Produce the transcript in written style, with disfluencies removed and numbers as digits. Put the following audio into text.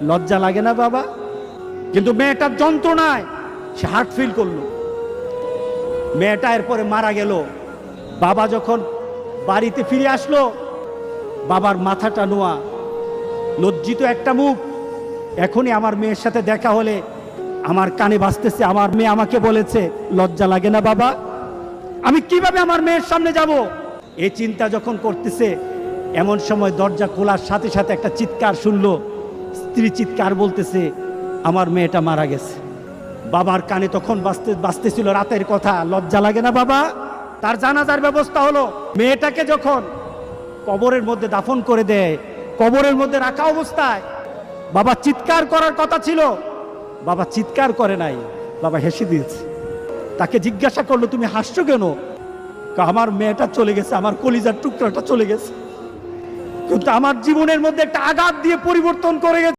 লজ্জা লাগে না বাবা? কিন্তু মেয়েটার যন্ত্রণায় সে হার্ট ফিল করলো। মেয়েটা এরপরে মারা গেল। বাবা যখন বাড়িতে ফিরে আসলো, বাবার মাথাটা নোয়া, লজ্জিত একটা মুখ। এখনই আমার মেয়ের সাথে দেখা হলে আমার কানে বাজতেছে, আমার মেয়ে আমাকে বলেছে, লজ্জা লাগে না বাবা? আমি কিভাবে আমার মেয়ের সামনে যাব? এই চিন্তা যখন করতেছে, এমন সময় দরজা খোলার সাথে সাথে একটা চিৎকার শুনলো। স্ত্রী চিৎকার বলতেছে, আমার মেয়েটা মারা গেছে। বাবার কানে তখন বাজতেছিল রাতের কথা, লজ্জা লাগে না বাবা? তার জানাজার ব্যবস্থা হলো। মেয়েটাকে যখন কবরের মধ্যে দাফন করে দেয়, কবরের মধ্যে রাখা অবস্থায় বাবা চিৎকার করার কথা ছিল, বাবা চিৎকার করে নাই, বাবা হেসে দিয়েছে। তাকে জিজ্ঞাসা করলো, তুমি হাসছো কেন? আমার মেয়েটা চলে গেছে, আমার কলিজার টুকরাটা চলে গেছে, কিন্তু আমার জীবনের মধ্যে একটা আঘাত দিয়ে পরিবর্তন করে গেছে।